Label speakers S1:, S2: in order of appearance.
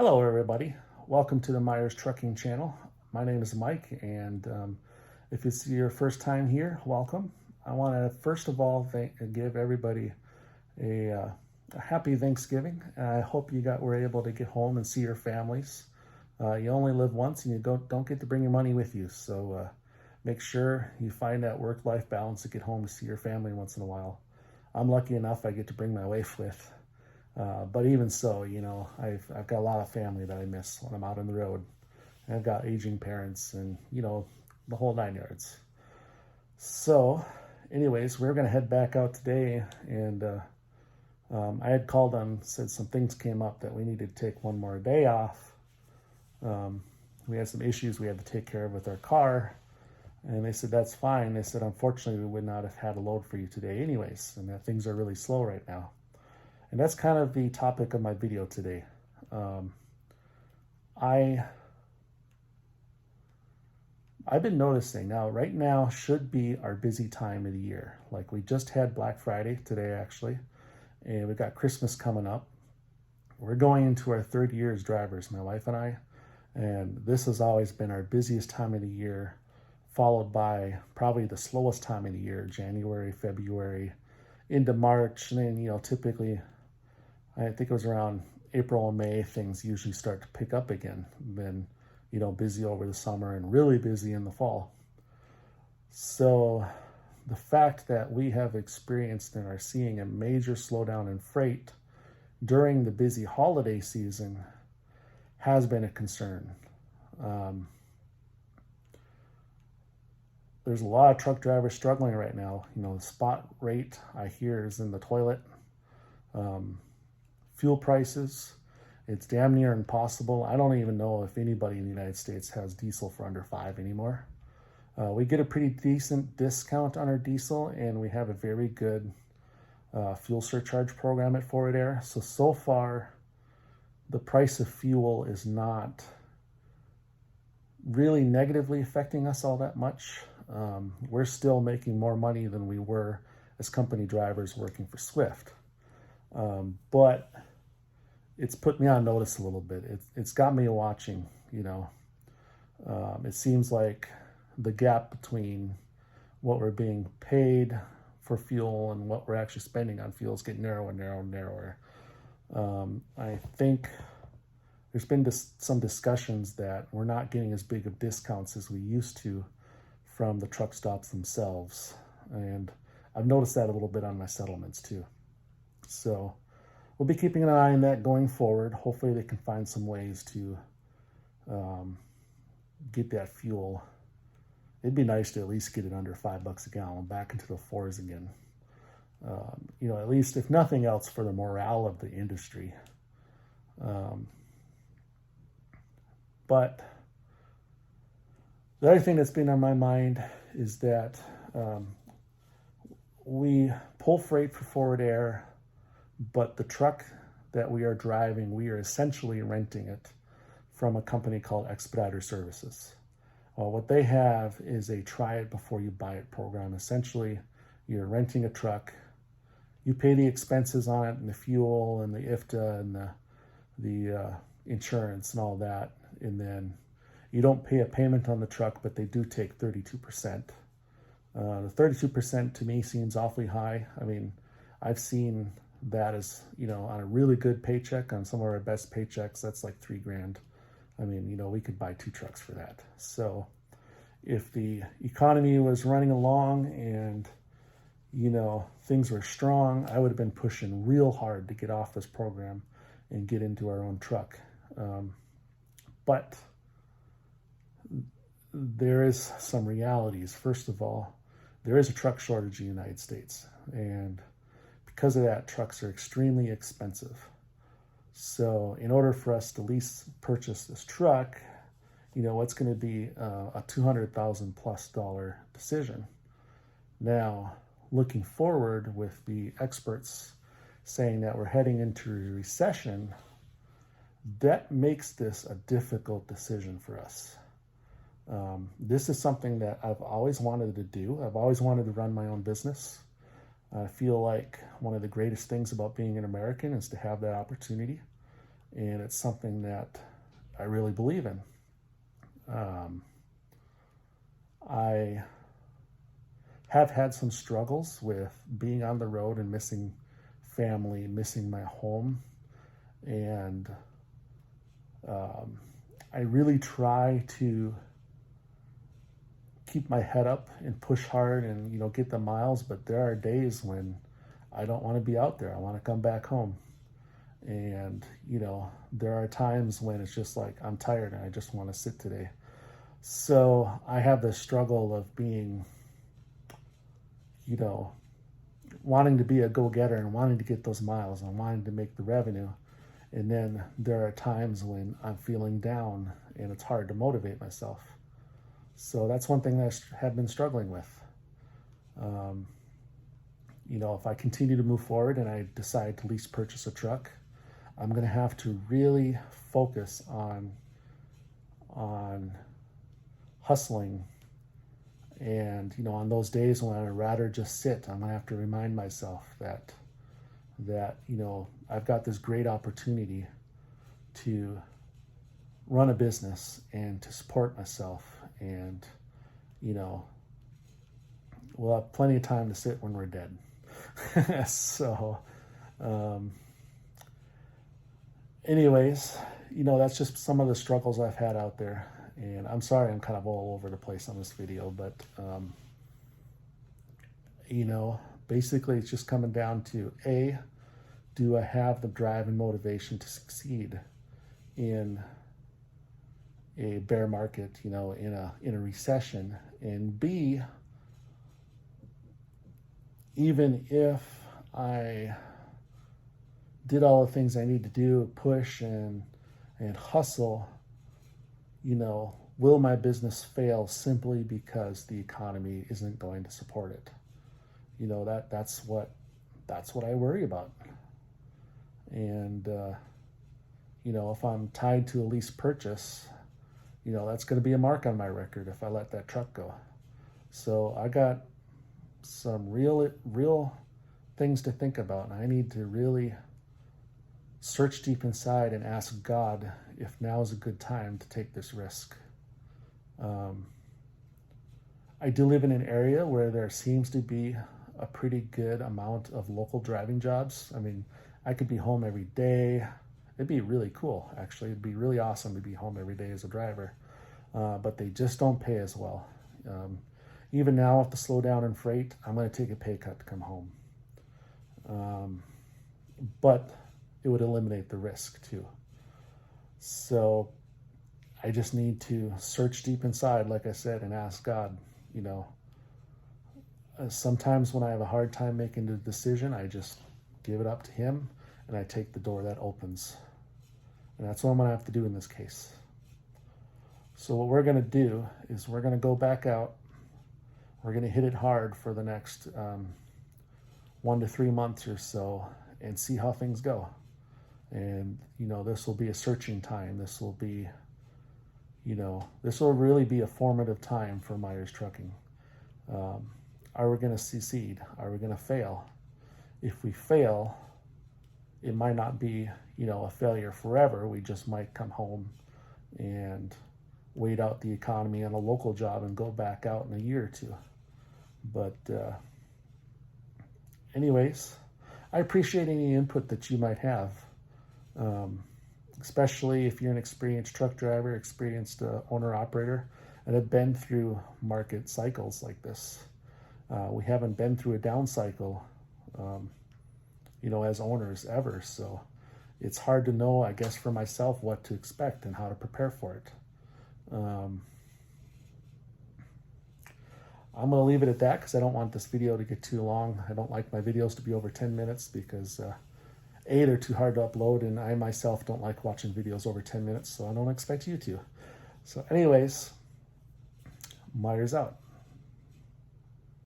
S1: Hello, everybody. Welcome to the Meyers Trucking Channel. My name is Mike, and if it's your first time here, welcome. I want to first of all give everybody a happy Thanksgiving. I hope were able to get home and see your families. You only live once, and you don't get to bring your money with you. So make sure you find that work-life balance to get home to see your family once in a while. I'm lucky enough I get to bring my wife with. But even so, I've got a lot of family that I miss when I'm out on the road. And I've got aging parents and, the whole 9 yards. So anyways, we're going to head back out today. And I had called said some things came up that we needed to take one more day off. We had some issues we had to take care of with our car. And they said, that's fine. They said, unfortunately, we would not have had a load for you today anyways. And that things are really slow right now. And that's kind of the topic of my video today. I've been noticing right now should be our busy time of the year. Like we just had Black Friday today, actually, and we've got Christmas coming up. We're going into our third year as drivers, my wife and I, and this has always been our busiest time of the year, followed by probably the slowest time of the year, January, February, into March, and then, typically, I think it was around April and May, things usually start to pick up again. Then, busy over the summer and really busy in the fall. So the fact that we have experienced and are seeing a major slowdown in freight during the busy holiday season has been a concern. There's a lot of truck drivers struggling right now. The spot rate I hear is in the toilet. Fuel prices, it's damn near impossible. I don't even know if anybody in the United States has diesel for under $5 anymore. We get a pretty decent discount on our diesel, and we have a very good fuel surcharge program at Forward Air. So far, the price of fuel is not really negatively affecting us all that much. We're still making more money than we were as company drivers working for Swift. But it's put me on notice a little bit. It's got me watching, It seems like the gap between what we're being paid for fuel and what we're actually spending on fuel is getting narrower and narrower and narrower. I think there's been some discussions that we're not getting as big of discounts as we used to from the truck stops themselves. And I've noticed that a little bit on my settlements too. So we'll be keeping an eye on that going forward. Hopefully they can find some ways to get that fuel. It'd be nice to at least get it under $5 a gallon, back into the fours again. At least if nothing else for the morale of the industry. But the other thing that's been on my mind is that we pull freight for Forward Air, but the truck that we are driving, we are essentially renting it from a company called Expediter Services. Well, what they have is a try it before you buy it program. Essentially, you're renting a truck, you pay the expenses on it and the fuel and the IFTA and the insurance and all that, and then you don't pay a payment on the truck, but they do take 32%. The 32% to me seems awfully high. I mean, I've seen that as, on a really good paycheck, on some of our best paychecks, that's like $3,000. I mean, we could buy 2 trucks for that. So if the economy was running along and, things were strong, I would have been pushing real hard to get off this program and get into our own truck. But there is some realities. First of all, there is a truck shortage in the United States, and because of that, trucks are extremely expensive. So in order for us to purchase this truck, it's going to be a $200,000 plus decision. Now, looking forward with the experts saying that we're heading into a recession, that makes this a difficult decision for us. This is something that I've always wanted to do. I've always wanted to run my own business. I feel like one of the greatest things about being an American is to have that opportunity. and it's something that I really believe in. I have had some struggles with being on the road and missing family, missing my home, and I really try to keep my head up and push hard and, get the miles, but there are days when I don't want to be out there. I want to come back home. And, there are times when it's just like, I'm tired and I just want to sit today. So I have this struggle of being, wanting to be a go-getter and wanting to get those miles and wanting to make the revenue. And then there are times when I'm feeling down and it's hard to motivate myself. So that's one thing that I have been struggling with. If I continue to move forward and I decide to lease purchase a truck, I'm going to have to really focus on hustling. And, on those days when I'd rather just sit, I'm going to have to remind myself that I've got this great opportunity to run a business and to support myself. And, we'll have plenty of time to sit when we're dead. So, anyways, that's just some of the struggles I've had out there. And I'm sorry I'm kind of all over the place on this video, but, basically it's just coming down to, A, do I have the drive and motivation to succeed in a bear market, in a recession? And B, even if I did all the things I need to do, push and hustle, will my business fail simply because the economy isn't going to support it? That's what I worry about. And if I'm tied to a lease purchase, that's going to be a mark on my record if I let that truck go. So I got some real things to think about, and I need to really search deep inside and ask God if now is a good time to take this risk. I do live in an area where there seems to be a pretty good amount of local driving jobs. I mean, I could be home every day. It'd be really cool, actually. It'd be really awesome to be home every day as a driver. But they just don't pay as well. Even now, with the slowdown in freight, I'm going to take a pay cut to come home. But it would eliminate the risk too. So I just need to search deep inside, like I said, and ask God, sometimes when I have a hard time making the decision, I just give it up to Him and I take the door that opens. And that's what I'm going to have to do in this case. So what we're going to do is we're going to go back out. We're going to hit it hard for the next 1 to 3 months or so and see how things go. And, this will be a searching time. This will be, this will really be a formative time for Meyers Trucking. Are we going to succeed? Are we going to fail? If we fail, it might not be, a failure forever. We just might come home and wait out the economy on a local job and go back out in a year or two. But anyways, I appreciate any input that you might have, especially if you're an experienced truck driver, experienced owner-operator, and have been through market cycles like this. We haven't been through a down cycle, as owners ever. So it's hard to know, I guess, for myself what to expect and how to prepare for it. I'm going to leave it at that because I don't want this video to get too long. I don't like my videos to be over 10 minutes because A, they're too hard to upload, and I myself don't like watching videos over 10 minutes, so I don't expect you to. So anyways, Meyers out.